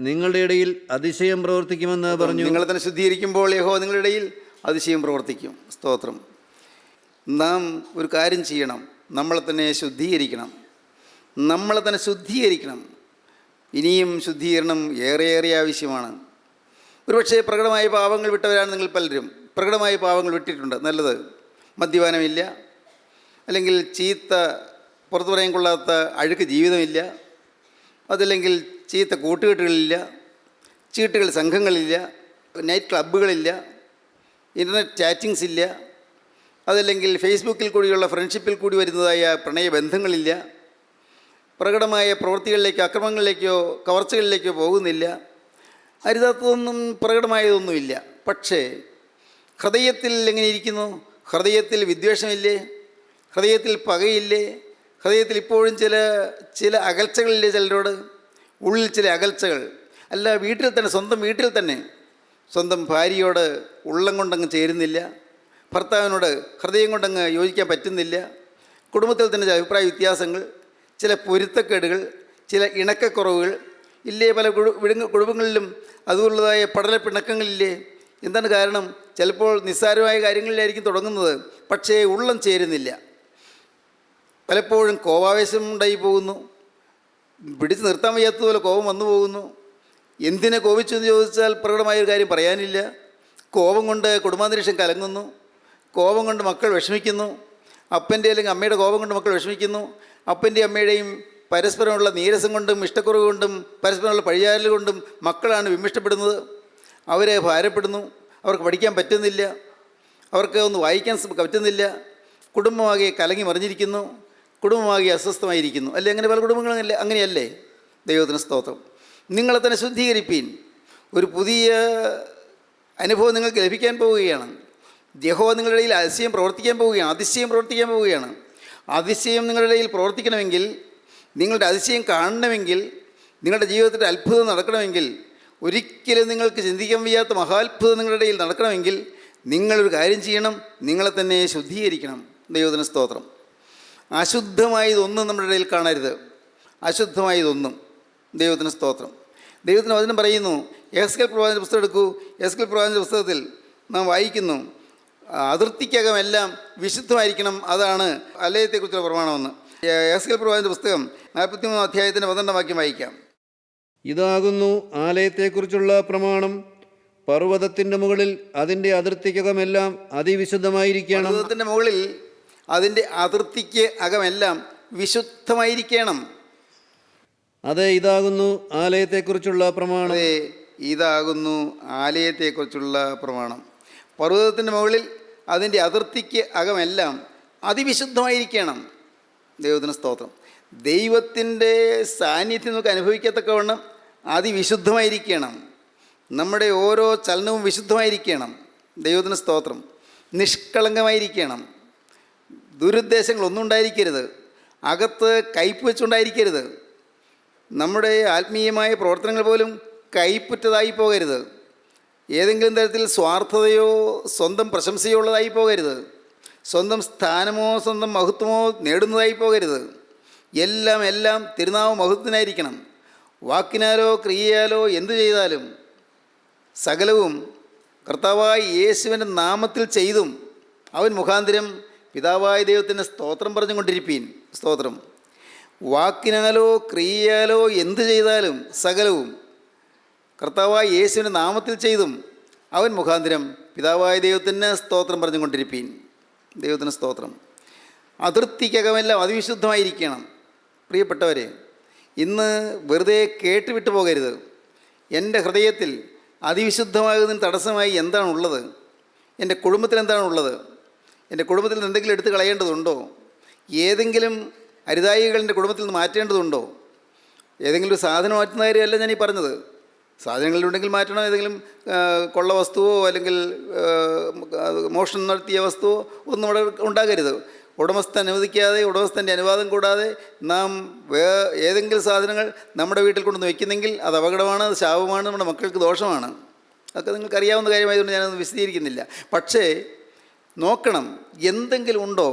നിങ്ങളുടെ ഇടയിൽ അതിശയം പ്രവർത്തിക്കുമെന്ന് പറഞ്ഞു. നിങ്ങളെ തന്നെ ശുദ്ധീകരിക്കുമ്പോൾ യഹോവ നിങ്ങളുടെ ഇടയിൽ അതിശയം പ്രവർത്തിക്കും. സ്തോത്രം. നാം ഒരു കാര്യം ചെയ്യണം. നമ്മളെ തന്നെ ശുദ്ധീകരിക്കണം. നമ്മളെ തന്നെ ശുദ്ധീകരിക്കണം. ഇനിയും ശുദ്ധീകരണം ഏറെ ആവശ്യമാണ്. ഒരുപക്ഷെ പ്രകടമായ പാപങ്ങൾ വിട്ടവരാണ് നിങ്ങൾ പലരും. പ്രകടമായ പാപങ്ങൾ വിട്ടിട്ടുണ്ട്, നല്ലത്. മദ്യപാനമില്ല, അല്ലെങ്കിൽ ചീത്ത പുറത്തു പറയാൻ കൊള്ളാത്ത അഴുക്ക് ജീവിതമില്ല, അതല്ലെങ്കിൽ ചീത്ത കൂട്ടുകെട്ടുകളില്ല, ചീട്ടുകൾ സംഘങ്ങളില്ല, നൈറ്റ് ക്ലബ്ബുകളില്ല, ഇൻ്റർനെറ്റ് ചാറ്റിങ്സ് ഇല്ല, അതല്ലെങ്കിൽ ഫേസ്ബുക്കിൽ കൂടിയുള്ള ഫ്രണ്ട്ഷിപ്പിൽ കൂടി വരുന്നതായ പ്രണയബന്ധങ്ങളില്ല, പ്രകടമായ പ്രവൃത്തികളിലേക്കോ അക്രമങ്ങളിലേക്കോ കവർച്ചകളിലേക്കോ പോകുന്നില്ല. അരുതാത്തതൊന്നും പ്രകടമായതൊന്നുമില്ല. പക്ഷേ ഹൃദയത്തിൽ എങ്ങനെ ഇരിക്കുന്നു? ഹൃദയത്തിൽ വിദ്വേഷമില്ലേ? ഹൃദയത്തിൽ പകയില്ലേ? ഹൃദയത്തിൽ ഇപ്പോഴും ചില അകൽച്ചകളില്ലേ? ചിലരോട് ഉള്ളിൽ ചില അകൽച്ചകൾ. അല്ല, വീട്ടിൽ തന്നെ, സ്വന്തം വീട്ടിൽ തന്നെ സ്വന്തം ഭാര്യയോട് ഉള്ളം കൊണ്ടങ്ങ് ചേരുന്നില്ല, ഭർത്താവിനോട് ഹൃദയം കൊണ്ടങ്ങ് യോജിക്കാൻ പറ്റുന്നില്ല, കുടുംബത്തിൽ തന്നെ ചില അഭിപ്രായ വ്യത്യാസങ്ങൾ, ചില പൊരുത്തക്കേടുകൾ, ചില ഇണക്കക്കുറവുകൾ ഇല്ലേ? പല കുടുംബങ്ങളിലും അതുപോലുള്ളതായ പടലപ്പിണക്കങ്ങളില്ലേ? എന്താണ് കാരണം? ചിലപ്പോൾ നിസ്സാരമായ കാര്യങ്ങളിലായിരിക്കും തുടങ്ങുന്നത്, പക്ഷേ ഉള്ളം ചേരുന്നില്ല. പലപ്പോഴും കോപാവേശം ഉണ്ടായി പോകുന്നു. പിടിച്ച് നിർത്താൻ വയ്യാത്തതുപോലെ കോപം വന്നു പോകുന്നു. എന്തിനെ കോപിച്ചു എന്ന് ചോദിച്ചാൽ പ്രകടമായൊരു കാര്യം പറയാനില്ല. കോപം കൊണ്ട് കുടുംബാന്തരീക്ഷം കലങ്ങുന്നു. കോപം കൊണ്ട് മക്കൾ വിഷമിക്കുന്നു. അപ്പൻ്റെ അല്ലെങ്കിൽ അമ്മയുടെ കോപം കൊണ്ട് മക്കൾ വിഷമിക്കുന്നു. അപ്പൻ്റെയും അമ്മയുടെയും പരസ്പരമുള്ള നീരസം കൊണ്ടും ഇഷ്ടക്കുറവ് കൊണ്ടും പരസ്പരമുള്ള പഴിചാരൽ കൊണ്ടും മക്കളാണ് വിമിഷ്ടപ്പെടുന്നത്. അവരെ ഭാരപ്പെടുന്നു, അവർക്ക് പഠിക്കാൻ പറ്റുന്നില്ല, അവർക്ക് ഒന്ന് വായിക്കാൻ പറ്റുന്നില്ല, കുടുംബമാകെ കലങ്ങി മറിഞ്ഞിരിക്കുന്നു, കുടുംബമാകെ അസ്വസ്ഥമായിരിക്കുന്നു. അല്ലേ? അങ്ങനെ പല കുടുംബങ്ങളും അല്ലേ അങ്ങനെയല്ലേ? ദൈവത്തിന് സ്തോത്രം. നിങ്ങളെ തന്നെ ശുദ്ധീകരിപ്പീൻ. ഒരു പുതിയ അനുഭവം നിങ്ങൾക്ക് ലഭിക്കാൻ പോവുകയാണ്. യഹോവ നിങ്ങളുടെ ഇടയിൽ അതിശയം പ്രവർത്തിക്കാൻ പോവുകയാണ്, അതിശയം പ്രവർത്തിക്കാൻ പോവുകയാണ്. അതിശയം നിങ്ങളുടെ ഇടയിൽ പ്രവർത്തിക്കണമെങ്കിൽ, നിങ്ങളുടെ അതിശയം കാണണമെങ്കിൽ, നിങ്ങളുടെ ജീവിതത്തിൽ അത്ഭുതം നടക്കണമെങ്കിൽ, ഒരിക്കലും നിങ്ങൾക്ക് ചിന്തിക്കാൻ വയ്യാത്ത മഹാത്ഭുതം നിങ്ങളുടെ ഇടയിൽ നടക്കണമെങ്കിൽ നിങ്ങളൊരു കാര്യം ചെയ്യണം, നിങ്ങളെ തന്നെ ശുദ്ധീകരിക്കണം. ദൈവത്തിന് സ്തോത്രം. അശുദ്ധമായതൊന്നും നമ്മുടെ ഇടയിൽ കാണരുത്, അശുദ്ധമായതൊന്നും. ദൈവത്തിന് സ്തോത്രം. ദൈവത്തിന് വചനം പറയുന്നു. എഹെസ്കേൽ പ്രവാചകൻ്റെ പുസ്തകം എടുക്കൂ. എഹെസ്കേൽ പ്രവാചകൻ്റെ പുസ്തകത്തിൽ നാം വായിക്കുന്നു, അതിർത്തിക്കകമെല്ലാം വിശുദ്ധമായിരിക്കണം, അതാണ് ആലയത്തെക്കുറിച്ചുള്ള പ്രമാണമെന്ന്. എഹെസ്കേൽ പ്രവാചകൻ്റെ പുസ്തകം 43 അധ്യായത്തിൻ്റെ 12 വാക്യം വായിക്കാം. ഇതാകുന്നു ആലയത്തെക്കുറിച്ചുള്ള പ്രമാണം. പർവ്വതത്തിൻ്റെ മുകളിൽ അതിൻ്റെ അതിർത്തിക്കകമെല്ലാം അതിവിശുദ്ധമായിരിക്കണം. പർവ്വതത്തിൻ്റെ മുകളിൽ അതിൻ്റെ അതിർത്തിക്ക് അകമെല്ലാം വിശുദ്ധമായിരിക്കണം. അതെ, ഇതാകുന്നു ആലയത്തെക്കുറിച്ചുള്ള പ്രമാണം. അതെ, ഇതാകുന്നു ആലയത്തെക്കുറിച്ചുള്ള പ്രമാണം. പർവ്വതത്തിൻ്റെ മുകളിൽ അതിൻ്റെ അതിർത്തിക്ക് അകമെല്ലാം അതിവിശുദ്ധമായിരിക്കണം. ദൈവത്തിന് സ്തോത്രം. ദൈവത്തിൻ്റെ സാന്നിധ്യം നമുക്ക് അനുഭവിക്കത്തക്കവണ്ണം അതിവിശുദ്ധമായിരിക്കണം. നമ്മുടെ ഓരോ ചലനവും വിശുദ്ധമായിരിക്കണം. ദൈവത്തിന് സ്തോത്രം. നിഷ്കളങ്കമായിരിക്കണം. ദുരുദ്ദേശങ്ങളൊന്നും ഉണ്ടായിരിക്കരുത്. അകത്ത് കയ്പ് വെച്ചുകൊണ്ടായിരിക്കരുത്. നമ്മുടെ ആത്മീയമായ പ്രവർത്തനങ്ങൾ പോലും കയ്പുറ്റതായി പോകരുത്. ഏതെങ്കിലും തരത്തിൽ സ്വാർത്ഥതയോ സ്വന്തം പ്രശംസയോ ഉള്ളതായി പോകരുത്. സ്വന്തം സ്ഥാനമോ സ്വന്തം മഹത്വമോ നേടുന്നതായി പോകരുത്. എല്ലാം തിരുനാമ മഹത്വത്തിനായിരിക്കണം. വാക്കിനാലോ ക്രിയയാലോ എന്തു ചെയ്താലും സകലവും കർത്താവായ യേശുവിൻ്റെ നാമത്തിൽ ചെയ്തും അവൻ മുഖാന്തരം പിതാവായ ദൈവത്തിന് സ്തോത്രം പറഞ്ഞുകൊണ്ടിരിപ്പീൻ. സ്തോത്രം. വാക്കിനാലോ ക്രിയയാലോ എന്തു ചെയ്താലും സകലവും കർത്താവായ യേശുവിൻ്റെ നാമത്തിൽ ചെയ്തും അവൻ മുഖാന്തരം പിതാവായ ദൈവത്തിന് സ്തോത്രം പറഞ്ഞുകൊണ്ടിരിപ്പീൻ. ദൈവത്തിന് സ്തോത്രം. അതിർത്തിക്കകമെല്ലാം അതിവിശുദ്ധമായിരിക്കണം. പ്രിയപ്പെട്ടവരെ, ഇന്ന് വെറുതെ കേട്ടുവിട്ടു പോകരുത്. എൻ്റെ ഹൃദയത്തിൽ അതിവിശുദ്ധമാകുന്നതിന് തടസ്സമായി എന്താണുള്ളത്? എൻ്റെ കുടുംബത്തിൽ എന്താണുള്ളത്? എൻ്റെ കുടുംബത്തിൽ നിന്ന് എന്തെങ്കിലും എടുത്ത് കളയേണ്ടതുണ്ടോ? ഏതെങ്കിലും അരുതായികൾ എൻ്റെ കുടുംബത്തിൽ നിന്ന് മാറ്റേണ്ടതുണ്ടോ? ഏതെങ്കിലും ഒരു സാധനം മാറ്റുന്ന കാര്യമല്ല ഞാനീ പറഞ്ഞത്. സാധനങ്ങളിലുണ്ടെങ്കിൽ മാറ്റണം. ഏതെങ്കിലും കൊള്ള വസ്തുവോ അല്ലെങ്കിൽ മോഷണം നടത്തിയ വസ്തുവോ ഒന്നും അവിടെ ഉണ്ടാകരുത്. ഉടമസ്ഥൻ അനുവദിക്കാതെ, ഉടമസ്ഥൻ്റെ അനുവാദം കൂടാതെ നാം ഏതെങ്കിലും സാധനങ്ങൾ നമ്മുടെ വീട്ടിൽ കൊണ്ടുവന്ന് വയ്ക്കുന്നെങ്കിൽ അത് അപകടമാണ്, അത് ശാപമാണ്, നമ്മുടെ മക്കൾക്ക് ദോഷമാണ്. അതൊക്കെ നിങ്ങൾക്ക് അറിയാവുന്ന കാര്യമായതുകൊണ്ട് ഞാനത് വിശദീകരിക്കുന്നില്ല. പക്ഷേ നോക്കണം, എന്തെങ്കിലും ഉണ്ടോ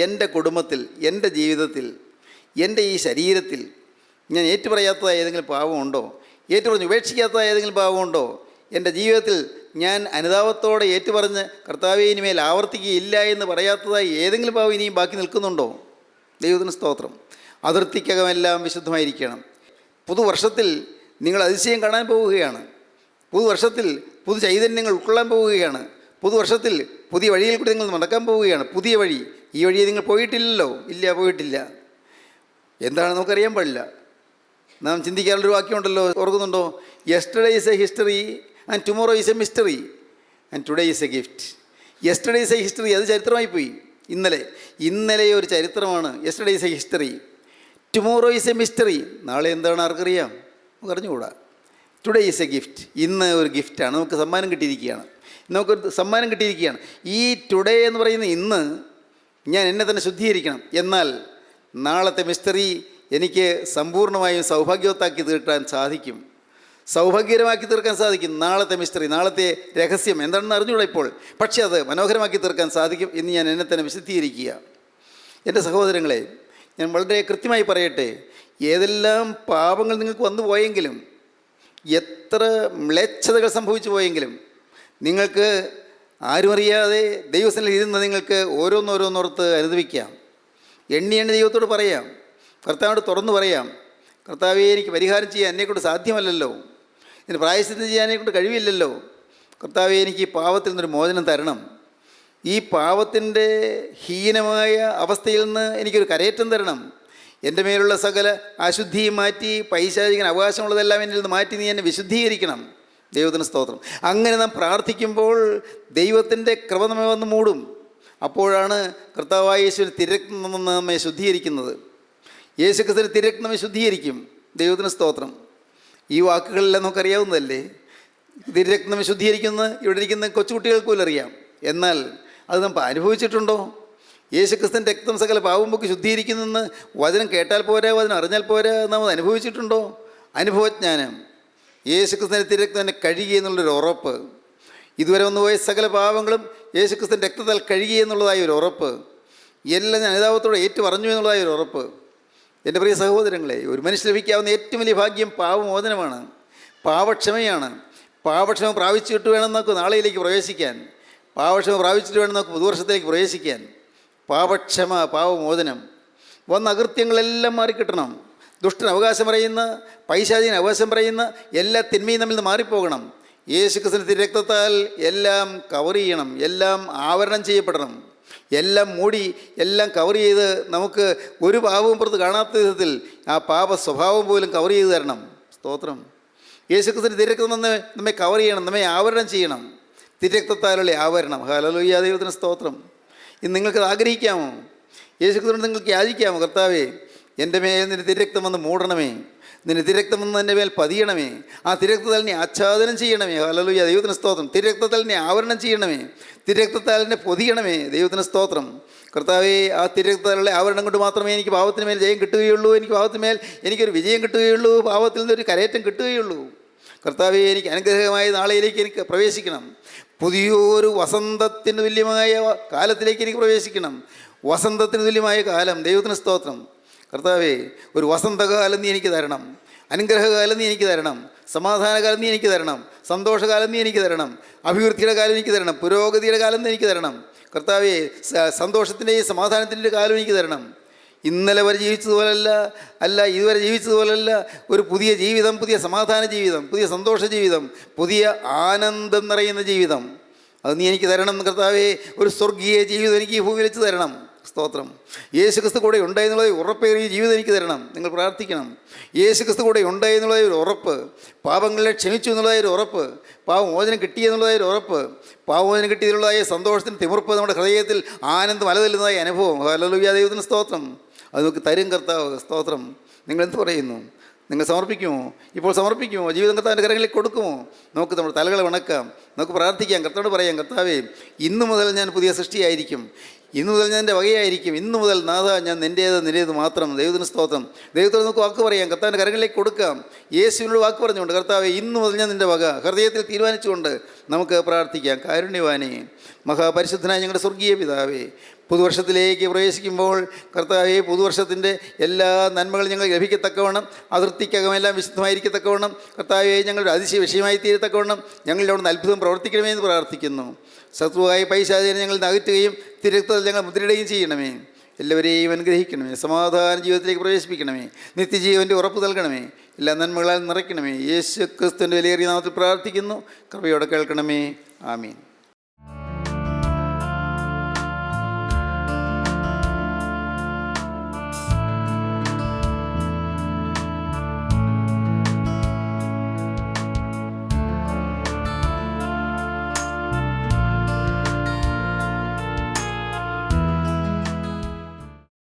എൻ്റെ കുടുംബത്തിൽ, എൻ്റെ ജീവിതത്തിൽ, എൻ്റെ ഈ ശരീരത്തിൽ ഞാൻ ഏറ്റുപറയാത്തതായ ഏതെങ്കിലും പാവമുണ്ടോ? ഏറ്റുപറഞ്ഞ് ഉപേക്ഷിക്കാത്തതായ ഏതെങ്കിലും പാവമുണ്ടോ? എൻ്റെ ജീവിതത്തിൽ ഞാൻ അനുതാപത്തോടെ ഏറ്റുപറഞ്ഞ് കർത്താവേ ഇനിമേൽ ആവർത്തിക്കുകയില്ല എന്ന് പറയാത്തതായി ഏതെങ്കിലും പാവം ഇനിയും ബാക്കി നിൽക്കുന്നുണ്ടോ? ദൈവത്തിന് സ്തോത്രം. അതിർത്തിക്കകമെല്ലാം വിശുദ്ധമായിരിക്കണം. പുതുവർഷത്തിൽ നിങ്ങൾ അതിശയം കാണാൻ പോവുകയാണ്. പുതുവർഷത്തിൽ പുതു ചൈതന്യങ്ങൾ ഉൾക്കൊള്ളാൻ പോവുകയാണ്. പുതുവർഷത്തിൽ പുതിയ വഴിയിൽ കൂടി നിങ്ങൾ നടക്കാൻ പോവുകയാണ്. പുതിയ വഴി. ഈ വഴിയെ നിങ്ങൾ പോയിട്ടില്ലല്ലോ. ഇല്ല, പോയിട്ടില്ല. എന്താണ് നമുക്കറിയാൻ പാടില്ല. നാം ചിന്തിക്കാറുള്ളൊരു വാക്യമുണ്ടല്ലോ, ഓർക്കുന്നുണ്ടോ? Yesterday is A history and tomorrow is A mystery and today is A gift. Yesterday is A history, അത് ചരിത്രമായിപ്പോയി. ഇന്നലെ ഒരു ചരിത്രമാണ്. Yesterday is A history. Tomorrow is A mystery. നാളെ എന്താണ് ആർക്കറിയാം? നമുക്ക് അറിഞ്ഞുകൂടാ. Today is A gift. ഇന്ന് ഒരു ഗിഫ്റ്റാണ്. നമുക്ക് സമ്മാനം കിട്ടിയിരിക്കുകയാണ്. ഈ ടുഡേ എന്ന് പറയുന്ന ഇന്ന് ഞാൻ എന്നെ തന്നെ ശുദ്ധീകരിക്കണം. എന്നാൽ നാളത്തെ മിസ്റ്ററി എനിക്ക് സമ്പൂർണ്ണമായും സൗഭാഗ്യവത്താക്കി തീർക്കാൻ സാധിക്കും, സൗഭാഗ്യകരമാക്കി തീർക്കാൻ സാധിക്കും. നാളത്തെ മിസ്റ്ററി, നാളത്തെ രഹസ്യം എന്താണെന്ന് അറിഞ്ഞൂടാ ഇപ്പോൾ, പക്ഷേ അത് മനോഹരമാക്കി തീർക്കാൻ സാധിക്കും എന്ന് ഞാൻ എന്നെ തന്നെ വിശദീകരിക്കുക. എൻ്റെ സഹോദരങ്ങളെ, ഞാൻ വളരെ കൃത്യമായി പറയട്ടെ, ഏതെല്ലാം പാപങ്ങൾ നിങ്ങൾക്ക് വന്നു പോയെങ്കിലും, എത്ര മ്ലേച്ഛതകൾ സംഭവിച്ചു പോയെങ്കിലും, നിങ്ങൾക്ക് ആരും അറിയാതെ ദൈവസന്നിധിയിൽ ഇരുന്ന് നിങ്ങൾക്ക് ഓരോന്നോരോന്നോർത്ത് അനുഭവിക്കാം. എണ്ണി ദൈവത്തോട് പറയാം, കർത്താവിനോട് തുറന്നു പറയാം, കർത്താവേ എനിക്ക് പരിഹാരം ചെയ്യാൻ എന്നെക്കൊണ്ട് സാധ്യമല്ലല്ലോ, ഇതിന് പ്രായശ്ചിത്തം ചെയ്യാൻ എന്നെക്കൊണ്ട് കഴിവില്ലല്ലോ, കർത്താവേ എനിക്ക് ഈ പാപത്തിൽ നിന്നൊരു മോചനം തരണം, ഈ പാപത്തിൻ്റെ ഹീനമായ അവസ്ഥയിൽ നിന്ന് എനിക്കൊരു കരയേറ്റം തരണം, എൻ്റെ മേലുള്ള സകല അശുദ്ധിയും മാറ്റി പൈശാചികന് അവകാശമുള്ളതെല്ലാം എന്നിൽ നിന്ന് മാറ്റി നീ എന്നെ വിശുദ്ധീകരിക്കണം. ദൈവത്തിന് സ്തോത്രം. അങ്ങനെ നാം പ്രാർത്ഥിക്കുമ്പോൾ ദൈവത്തിൻ്റെ കൃപ നമ്മെ വന്ന് മൂടും. അപ്പോഴാണ് കർത്താവായ യേശുവിന് തിരക്തം നമ്മെ ശുദ്ധീകരിക്കുന്നത്. യേശുക്രിസ്തുവിന് തിരക്തം നമ്മെ ശുദ്ധീകരിക്കും. ദൈവത്തിന് സ്തോത്രം. ഈ വാക്കുകളെല്ലാം നമുക്കറിയാവുന്നതല്ലേ? തിരക്തം നമ്മെ ശുദ്ധീകരിക്കുന്നത് ഇവിടെ ഇരിക്കുന്ന കൊച്ചുകുട്ടികൾക്ക് പോലും അറിയാം. എന്നാൽ അത് നമ്മൾ അനുഭവിച്ചിട്ടുണ്ടോ? യേശുക്രിസ്തുവിൻ്റെ രക്തം സകല പാപം പോക്കി ശുദ്ധീകരിക്കുന്നെന്ന് വചനം കേട്ടാൽ പോരാ, വചനം അറിഞ്ഞാൽ പോരാ, നാം അനുഭവിച്ചിട്ടുണ്ടോ? അനുഭവജ്ഞാനം. യേശുക്രിസ്തുവിൻ്റെ തിരക്തം എന്നെ കഴുകി എന്നുള്ളൊരു ഉറപ്പ്. ഇതുവരെ വന്നുപോയ സകല പാപങ്ങളും യേശുക്രിസ്തുവിൻ്റെ രക്തത്താൽ കഴുകി എന്നുള്ളതായ ഒരു ഉറപ്പ്. എല്ലാം ഞാൻ അനുതാപത്തോടെ ഏറ്റു പറഞ്ഞു എന്നുള്ളതായ ഒരു ഉറപ്പ്. എൻ്റെ പ്രിയ സഹോദരങ്ങളെ, ഒരു മനുഷ്യന് ലഭിക്കാവുന്ന ഏറ്റവും വലിയ ഭാഗ്യം പാപമോചനമാണ്, പാപക്ഷമയാണ്. പാപക്ഷമ പ്രാപിച്ചിട്ട് വേണം നമുക്ക് നാളെയിലേക്ക് പ്രവേശിക്കാൻ. പാപക്ഷമ പ്രാപിച്ചിട്ട് വേണം നമുക്ക് പുതുവർഷത്തിലേക്ക് പ്രവേശിക്കാൻ. പാപക്ഷമ, പാപമോചനം. വന്ന അകൃത്യങ്ങളെല്ലാം മാറിക്കിട്ടണം. ദുഷ്ടൻ അവകാശം പറയുന്ന, പൈശാചികൻ അവകാശം പറയുന്ന എല്ലാ തിന്മയും നമ്മിൽ നിന്ന് മാറിപ്പോകണം. യേശുക്രിസ്തുവിന്റെ തിരുരക്തത്താൽ എല്ലാം കവർ ചെയ്യണം, എല്ലാം ആവരണം ചെയ്യപ്പെടണം, എല്ലാം മൂടി, എല്ലാം കവർ ചെയ്ത് നമുക്ക് ഒരു പാപവും പുറത്ത് കാണാത്ത വിധത്തിൽ ആ പാപ സ്വഭാവം പോലും കവർ ചെയ്ത് തരണം. സ്തോത്രം. യേശുക്രിസ്തുവിന്റെ തിരുരക്തം നമ്മെ കവർ ചെയ്യണം, നമ്മെ ആവരണം ചെയ്യണം. തിരുരക്തത്താലുള്ള ആവരണം. ഹല്ലേലൂയ, ദൈവത്തിന് സ്തോത്രം. ഇന്ന് നിങ്ങൾക്കത് ആഗ്രഹിക്കാമോ? യേശുക്രിസ്തുവിനോട് നിങ്ങൾക്ക് യാചിക്കാമോ? കർത്താവേ, എൻ്റെ മേൽ നിന്റെ തിരുരക്തം വന്ന് മൂടണമേ, നിന്റെ തിരക്തം വന്ന് എൻ്റെ മേൽ പതിയണമേ, ആ തിരക്തത്താൽ നീ ആച്ഛാദനം ചെയ്യണമേ. ഹല്ലേലൂയ, ദൈവത്തിന് സ്തോത്രം. തിരക്തത്താൽ നീ ആവരണം ചെയ്യണമേ, തിരക്തത്താൽ എന്നെ പൊതിയണമേ. ദൈവത്തിന് സ്തോത്രം. കർത്താവേ, ആ തിരക്തത്താലുള്ള ആവരണം കൊണ്ട് മാത്രമേ എനിക്ക് പാപത്തിന് മേൽ ജയം കിട്ടുകയുള്ളൂ, എനിക്ക് പാപത്തിന് മേൽ എനിക്കൊരു വിജയം കിട്ടുകയുള്ളൂ, പാപത്തിൽ നിന്നൊരു കരയേറ്റം കിട്ടുകയുള്ളൂ. കർത്താവേ, എനിക്ക് അനുഗ്രഹമായ നാളെയിലേക്ക് എനിക്ക് പ്രവേശിക്കണം. പുതിയൊരു വസന്തത്തിന് തുല്യമായ കാലത്തിലേക്ക് എനിക്ക് പ്രവേശിക്കണം. വസന്തത്തിന് തുല്യമായ കാലം. ദൈവത്തിന് സ്തോത്രം. കർത്താവേ, ഒരു വസന്തകാലം നീ എനിക്ക് തരണം, അനുഗ്രഹകാലം നീ എനിക്ക് തരണം, സമാധാനകാലം നീ എനിക്ക് തരണം, സന്തോഷകാലം നീ എനിക്ക് തരണം, അഭിവൃദ്ധിയുടെ കാലം എനിക്ക് തരണം, പുരോഗതിയുടെ കാലം നീ എനിക്ക് തരണം. കർത്താവേ, സന്തോഷത്തിൻ്റെയും സമാധാനത്തിൻ്റെ കാലം എനിക്ക് തരണം. ഇന്നലെ വരെ ജീവിച്ചതുപോലല്ല, ഇതുവരെ ജീവിച്ചതുപോലല്ല. ഒരു പുതിയ ജീവിതം, പുതിയ സമാധാന ജീവിതം, പുതിയ സന്തോഷ ജീവിതം, പുതിയ ആനന്ദം നിറയുന്ന ജീവിതം, അത് നീ എനിക്ക് തരണം. കർത്താവേ, ഒരു സ്വർഗീയ ജീവിതം എനിക്ക് ഈ ഭൂമിയിൽ വെച്ച് തരണം. സ്തോത്രം. യേശുക്രിസ്തു കൂടെ ഉണ്ടായെന്നുള്ള ഉറപ്പേറിയ ജീവിതം എനിക്ക് തരണം. നിങ്ങൾ പ്രാർത്ഥിക്കണം. യേശുക്രിസ്തു കൂടെ ഉണ്ടായെന്നുള്ള ഒരു ഉറപ്പ്, പാപങ്ങളെ ക്ഷമിച്ചു എന്നുള്ളതായ ഒരു ഉറപ്പ്, പാപമോചനം കിട്ടിയെന്നുള്ളതായ ഒരു ഉറപ്പ്, പാപമോചനം കിട്ടിയതിനുള്ളതായ സന്തോഷത്തിന് തിമിർപ്പ്, നമ്മുടെ ഹൃദയത്തിൽ ആനന്ദം അലതല്ലുന്നതായ അനുഭവം. ഹല്ലേലൂയ, ദൈവത്തിന് സ്തോത്രം. അത് നമുക്ക് തരും കർത്താവ്. സ്തോത്രം. നിങ്ങൾ എന്ത് പറയുന്നു? നിങ്ങൾ സമർപ്പിക്കുമോ? ഇപ്പോൾ സമർപ്പിക്കുമോ? ജീവിതം കർത്താവിൻ്റെ കരങ്ങളിലേക്ക് കൊടുക്കുമോ? നമുക്ക് നമ്മുടെ തലകളെ വണക്കാം, നമുക്ക് പ്രാർത്ഥിക്കാം, കർത്താവോട് പറയാം, കർത്താവേ, ഇന്നു മുതൽ ഞാൻ പുതിയ സൃഷ്ടിയായിരിക്കും, ഇന്നു മുതൽ ഞാൻ എൻ്റെ വകയായിരിക്കും, ഇന്നു മുതൽ നാഥ ഞാൻ നിൻ്റേത് മാത്രം. ദൈവത്തിന് സ്തോത്രം. ദൈവത്തോട് നമുക്ക് വാക്ക് പറയാം, കർത്താവിൻ്റെ കരങ്ങളിലേക്ക് കൊടുക്കാം. യേശുവിനോട് വാക്ക് പറഞ്ഞുകൊണ്ട്, കർത്താവേ, ഇന്നു മുതൽ ഞാൻ നിൻ്റെ വക, ഹൃദയത്തിൽ തീരുമാനിച്ചുകൊണ്ട് നമുക്ക് പ്രാർത്ഥിക്കാം. കാരുണ്യവാനേ, മഹാപരിശുദ്ധനായ ഞങ്ങളുടെ സ്വർഗീയ പിതാവേ, പുതുവർഷത്തിലേക്ക് പ്രവേശിക്കുമ്പോൾ കർത്താവേ, പുതുവർഷത്തിൻ്റെ എല്ലാ നന്മകളും ഞങ്ങൾ ലഭിക്കത്തക്കവണ്ണം, അതിർത്തിക്കകമെല്ലാം വിശുദ്ധമായിരിക്കത്തക്കവണ്ണം, കർത്താവേ, ഞങ്ങളുടെ അതിശയ വിഷയമായി തീരത്തക്കവണ്ണം ഞങ്ങളുടെ അവിടെ നിന്ന് അത്ഭുതം പ്രവർത്തിക്കണമേ എന്ന് പ്രാർത്ഥിക്കുന്നു. ശത്രുവായ പൈശാചിനെ ഞങ്ങൾ നകറ്റുകയും തിരക്തത്തിൽ ഞങ്ങൾ മുദ്രയിടുകയും ചെയ്യണമേ. എല്ലാവരെയും അനുഗ്രഹിക്കണമേ, സമാധാന ജീവിതത്തിലേക്ക് പ്രവേശിപ്പിക്കണമേ, നിത്യജീവൻ്റെ ഉറപ്പ് നൽകണമേ, എല്ലാ നന്മകളാൽ നിറയ്ക്കണമേ. യേശു ക്രിസ്തുവിൻ്റെ വിലയേറിയ നാമത്തിൽ പ്രാർത്ഥിക്കുന്നു. കൃപയോടെ കേൾക്കണമേ. ആമീൻ.